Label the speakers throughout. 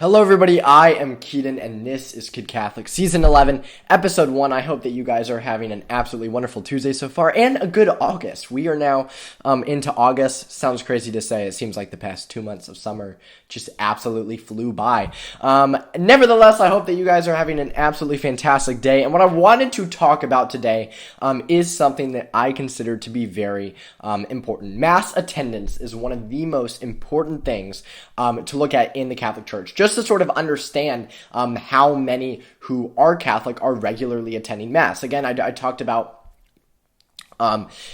Speaker 1: Hello everybody, I am Keaton and this is Kid Catholic Season 11, Episode 1. I hope that you guys are having an absolutely wonderful Tuesday so far and a good August. We are now into August. Sounds crazy to say. It seems like the past 2 months of summer just absolutely flew by. Nevertheless, I hope that you guys are having an absolutely fantastic day. And what I wanted to talk about today is something that I consider to be very important. Mass attendance is one of the most important things to look at in the Catholic Church. Just to sort of understand how many who are Catholic are regularly attending Mass. Again, I talked about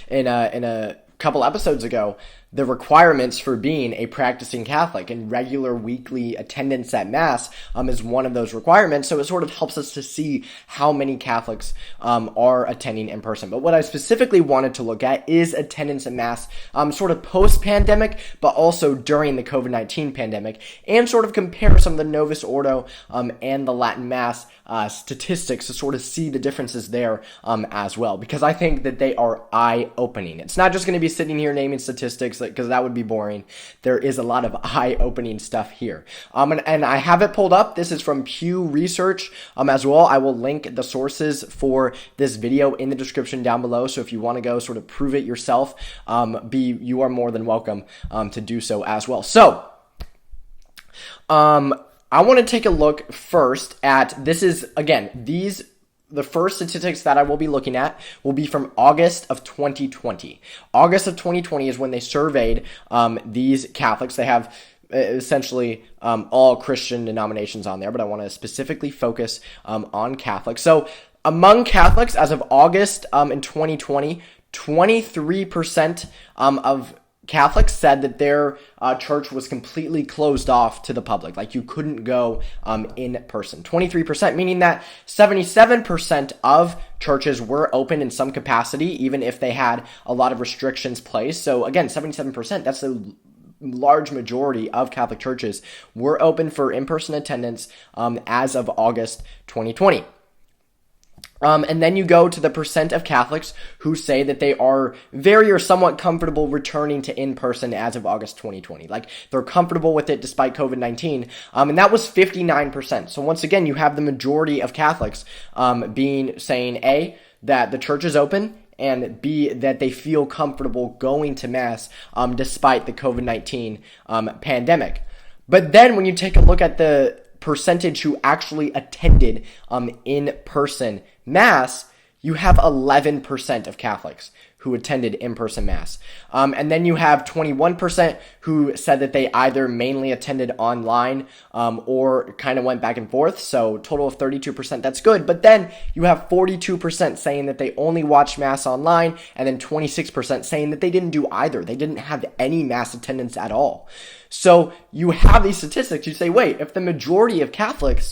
Speaker 1: in a couple episodes ago the requirements for being a practicing Catholic, and regular weekly attendance at Mass is one of those requirements. So it sort of helps us to see how many Catholics are attending in person. But what I specifically wanted to look at is attendance at Mass sort of post-pandemic, but also during the COVID-19 pandemic, and sort of compare some of the Novus Ordo and the Latin Mass statistics to sort of see the differences there as well, because I think that they are eye-opening. It's not just going to be sitting here naming statistics, because that would be boring. There is a lot of eye-opening stuff here. And I have it pulled up. This is from Pew Research as well. I will link the sources for this video in the description down below. So if you want to go sort of prove it yourself, you are more than welcome to do so as well. So, I want to take a look first at, this is, again, the first statistics that I will be looking at will be from August of 2020. August of 2020 is when they surveyed these Catholics. They have essentially all Christian denominations on there, but I want to specifically focus on Catholics. So among Catholics, as of August in 2020, 23% of Catholics said that their church was completely closed off to the public, like you couldn't go in person. 23%, meaning that 77% of churches were open in some capacity, even if they had a lot of restrictions placed. So again, 77%, that's a large majority of Catholic churches were open for in-person attendance as of August 2020. And then you go to the percent of Catholics who say that they are very or somewhat comfortable returning to in-person as of August 2020. Like, they're comfortable with it despite COVID-19. And that was 59%. So once again, you have the majority of Catholics saying A, that the church is open, and B, that they feel comfortable going to Mass despite the COVID-19 pandemic. But then when you take a look at the percentage who actually attended in-person Mass, you have 11% of Catholics who attended in-person Mass. And then you have 21% who said that they either mainly attended online or kind of went back and forth. So total of 32%, that's good. But then you have 42% saying that they only watched Mass online, and then 26% saying that they didn't do either. They didn't have any Mass attendance at all. So you have these statistics. You say, wait, if the majority of Catholic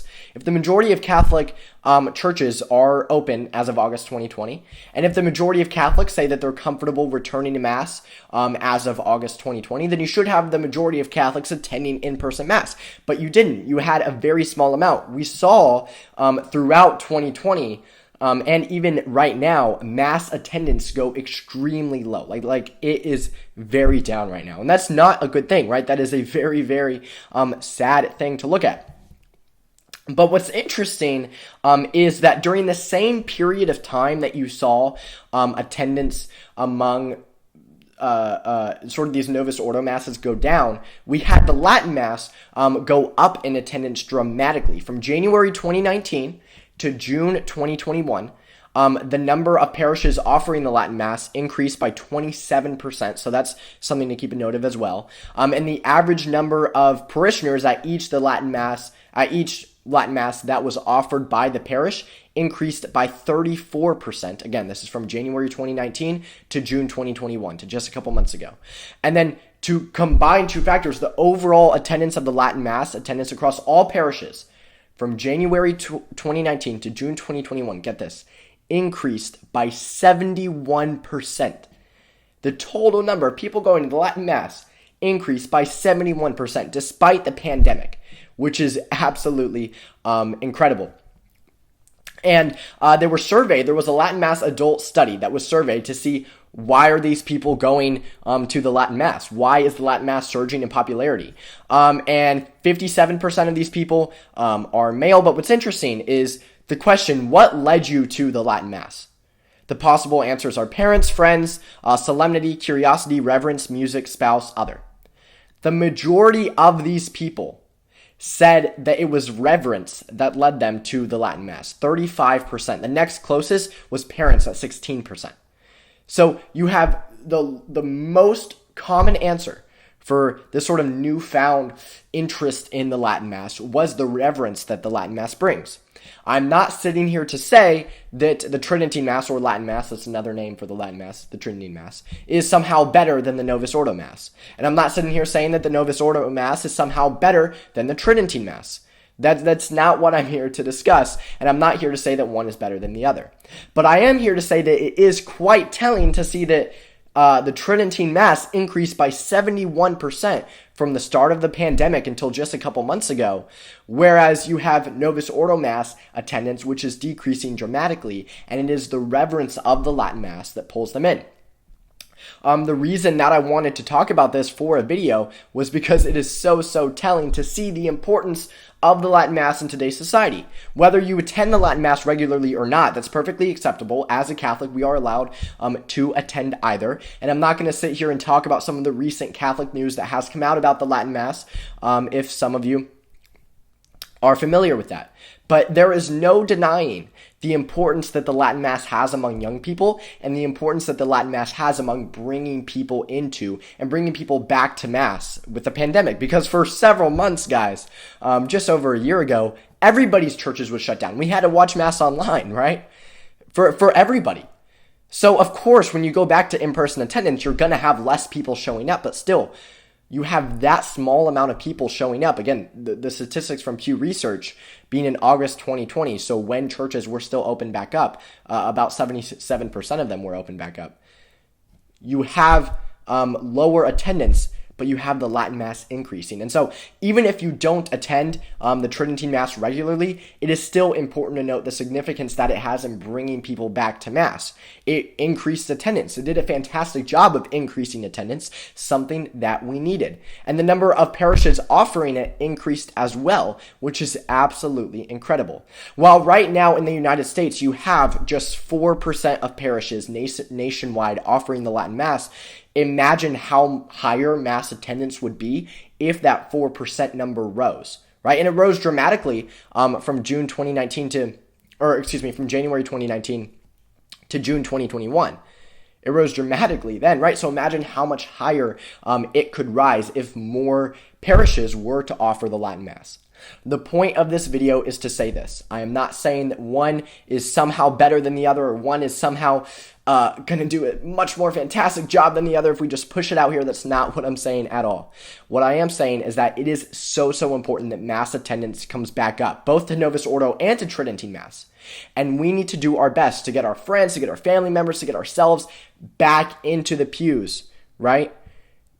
Speaker 1: churches are open as of August 2020, and if the majority of Catholics say that they're comfortable returning to Mass as of August 2020, then you should have the majority of Catholics attending in-person Mass. But you didn't. You had a very small amount. We saw throughout 2020 and even right now, Mass attendance go extremely low. Like it is very down right now. And that's not a good thing, right? That is a very, very sad thing to look at. But what's interesting is that during the same period of time that you saw attendance among sort of these Novus Ordo Masses go down, we had the Latin Mass go up in attendance dramatically. From January 2019 to June 2021, the number of parishes offering the Latin Mass increased by 27%, so that's something to keep a note of as well. And the average number of parishioners at each Latin Mass that was offered by the parish increased by 34%. Again, this is from January 2019 to June 2021, to just a couple months ago. And then to combine two factors, the overall attendance of the Latin Mass, attendance across all parishes, from January 2019 to June 2021, get this, increased by 71%. The total number of people going to the Latin Mass increased by 71% despite the pandemic, which is absolutely incredible. And there was a Latin Mass adult study that was surveyed to see Why are these people going to the Latin Mass? Why is the Latin Mass surging in popularity? And 57% of these people are male. But what's interesting is the question, what led you to the Latin Mass? The possible answers are parents, friends, solemnity, curiosity, reverence, music, spouse, other. The majority of these people said that it was reverence that led them to the Latin Mass, 35%. The next closest was parents at 16%. So you have the most common answer for this sort of newfound interest in the Latin Mass was the reverence that the Latin Mass brings. I'm not sitting here to say that the Tridentine Mass, or Latin Mass, that's another name for the Latin Mass, the Tridentine Mass, is somehow better than the Novus Ordo Mass. And I'm not sitting here saying that the Novus Ordo Mass is somehow better than the Tridentine Mass. That's not what I'm here to discuss, and I'm not here to say that one is better than the other. But I am here to say that it is quite telling to see that the Tridentine Mass increased by 71% from the start of the pandemic until just a couple months ago, whereas you have Novus Ordo Mass attendance, which is decreasing dramatically, and it is the reverence of the Latin Mass that pulls them in. The reason that I wanted to talk about this for a video was because it is so telling to see the importance of the Latin Mass in today's society. Whether you attend the Latin Mass regularly or not, that's perfectly acceptable. As a Catholic, we are allowed to attend either. And I'm not going to sit here and talk about some of the recent Catholic news that has come out about the Latin Mass, if some of you are familiar with that. But there is no denying the importance that the Latin Mass has among young people and the importance that the Latin Mass has among bringing people into and bringing people back to Mass with the pandemic. Because for several months, guys, just over a year ago, everybody's churches was shut down. We had to watch Mass online, right? For everybody. So, of course, when you go back to in-person attendance, you're going to have less people showing up, but still, you have that small amount of people showing up. Again, the statistics from Pew Research being in August 2020, so when churches were still open back up, about 77% of them were open back up. You have lower attendance, but you have the Latin Mass increasing. And so even if you don't attend the Tridentine Mass regularly, it is still important to note the significance that it has in bringing people back to Mass. It increased attendance. It did a fantastic job of increasing attendance, something that we needed. And the number of parishes offering it increased as well, which is absolutely incredible. While right now in the United States, you have just 4% of parishes nationwide offering the Latin Mass, imagine how higher Mass attendance would be if that 4% number rose, right? And it rose dramatically from January 2019 to June 2021. It rose dramatically then, right? So imagine how much higher it could rise if more parishes were to offer the Latin Mass. The point of this video is to say this. I am not saying that one is somehow better than the other, or one is somehow going to do a much more fantastic job than the other if we just push it out here. That's not what I'm saying at all. What I am saying is that it is so important that Mass attendance comes back up, both to Novus Ordo and to Tridentine Mass. And we need to do our best to get our friends, to get our family members, to get ourselves back into the pews, right?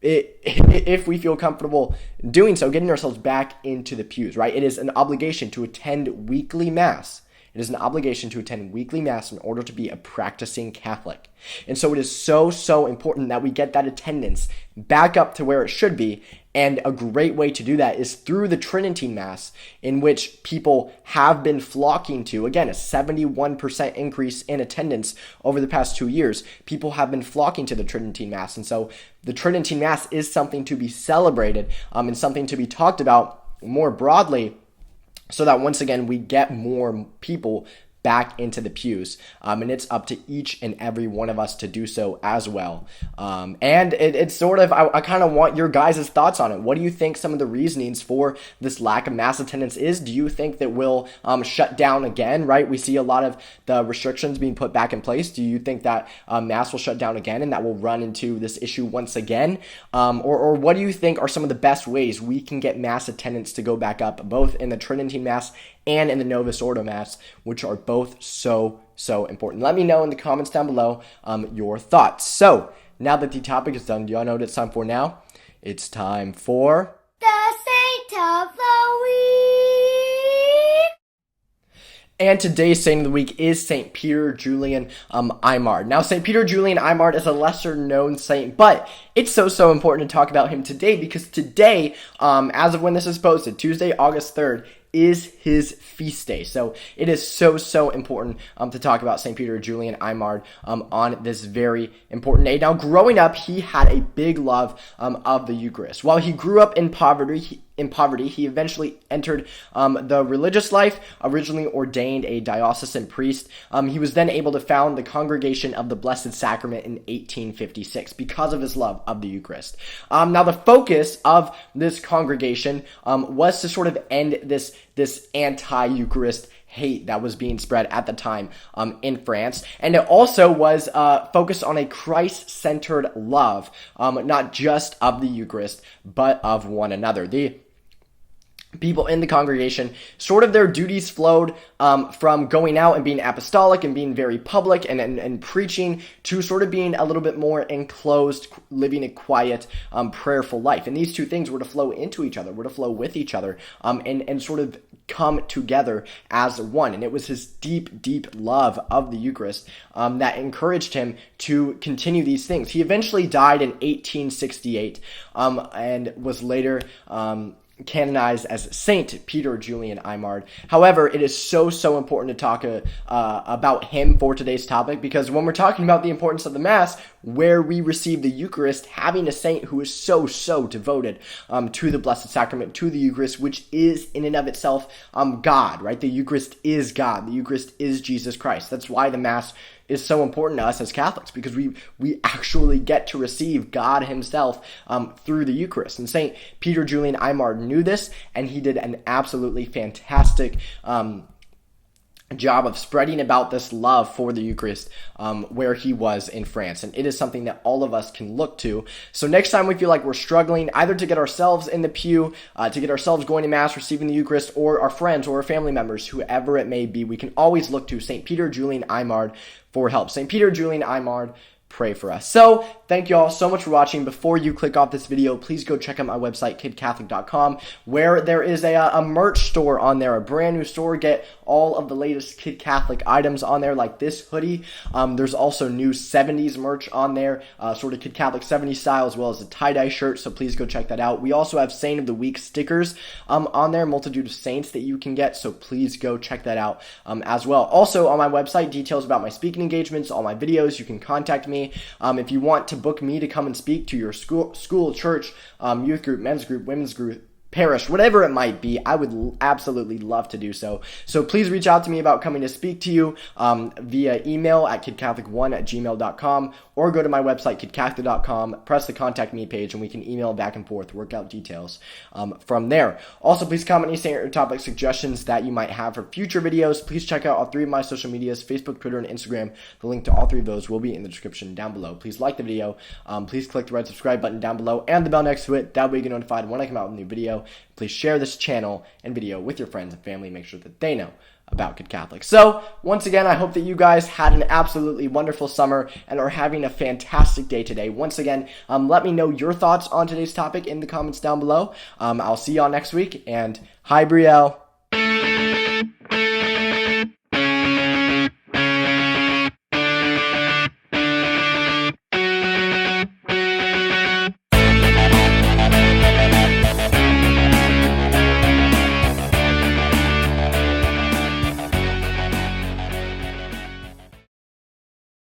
Speaker 1: If we feel comfortable doing so, getting ourselves back into the pews, right? It is an obligation to attend weekly Mass. It is an obligation to attend weekly Mass in order to be a practicing Catholic. And so it is so important that we get that attendance back up to where it should be. And a great way to do that is through the Tridentine Mass, in which people have been flocking to. Again, a 71% increase in attendance over the past 2 years. People have been flocking to the Tridentine Mass. And so the Tridentine Mass is something to be celebrated and something to be talked about more broadly, so that once again we get more people back into the pews. And it's up to each and every one of us to do so as well. And it's sort of, I kind of want your guys' thoughts on it. What do you think some of the reasonings for this lack of Mass attendance is? Do you think that we'll shut down again, right? We see a lot of the restrictions being put back in place. Do you think that Mass will shut down again and that will run into this issue once again? Or what do you think are some of the best ways we can get Mass attendance to go back up, both in the Tridentine Mass and in the Novus Ordo Mass, which are both so important? Let me know in the comments down below your thoughts. So, now that the topic is done, do y'all know what it's time for now? It's time for
Speaker 2: the Saint of the Week.
Speaker 1: And today's saint of the week is St. Peter Julian Aymar. Now, St. Peter Julian Aymar is a lesser known saint, but it's so important to talk about him today because today, as of when this is posted, Tuesday, August 3rd, is his feast day. So it is so important to talk about St. Peter Julian Aymar on this very important day. Now, growing up, he had a big love of the Eucharist. While he grew up in poverty, he eventually entered the religious life, originally ordained a diocesan priest. He was then able to found the Congregation of the Blessed Sacrament in 1856 because of his love of the Eucharist. Now, the focus of this congregation was to sort of end this anti-Eucharist hate that was being spread at the time in France. And it also was focused on a Christ-centered love, not just of the Eucharist, but of one another. The people in the congregation, sort of their duties flowed from going out and being apostolic and being very public and preaching to sort of being a little bit more enclosed, living a quiet, prayerful life. And these two things were to flow into each other, were to flow with each other, and sort of come together as one. And it was his deep love of the Eucharist that encouraged him to continue these things. He eventually died in 1868 and was later canonized as Saint Peter Julian Aymar. However, it is so important to talk about him for today's topic, because when we're talking about the importance of the Mass, where we receive the Eucharist, having a saint who is so devoted to the Blessed Sacrament, to the Eucharist, which is in and of itself God, right? The Eucharist is God. The Eucharist is Jesus Christ. That's why the Mass is so important to us as Catholics, because we actually get to receive God himself through the Eucharist. And St. Peter Julian Aymar knew this, and he did an absolutely fantastic job of spreading about this love for the Eucharist where he was in France. And it is something that all of us can look to. So next time we feel like we're struggling either to get ourselves in the pew, to get ourselves going to Mass, receiving the Eucharist, or our friends or our family members, whoever it may be, we can always look to St. Peter Julian Aymar for help. St. Peter Julian Aymar, pray for us. So, thank you all so much for watching. Before you click off this video, please go check out my website, kidcatholic.com, where there is a merch store on there, a brand new store. Get all of the latest Kid Catholic items on there, like this hoodie. There's also new 70s merch on there, sort of Kid Catholic 70s style, as well as a tie-dye shirt, so please go check that out. We also have Saint of the Week stickers on there, multitude of saints that you can get, so please go check that out as well. Also, on my website, details about my speaking engagements, all my videos. You can contact me if you want to book me to come and speak to your school, church, youth group, men's group, women's group, parish, whatever it might be. I would absolutely love to do so. So please reach out to me about coming to speak to you via email at kidcatholic1@gmail.com, or go to my website, kidcatholic.com, press the contact me page, and we can email back and forth, work out details from there. Also, please comment any saint or topic suggestions that you might have for future videos. Please check out all three of my social medias, Facebook, Twitter, and Instagram. The link to all three of those will be in the description down below. Please like the video. Please click the red subscribe button down below and the bell next to it. That way you get notified when I come out with a new video. Please share this channel and video with your friends and family. Make sure that they know about Kid Catholic. So, once again, I hope that you guys had an absolutely wonderful summer and are having a fantastic day today. Once again, let me know your thoughts on today's topic in the comments down below. I'll see y'all next week, and hi, Brielle.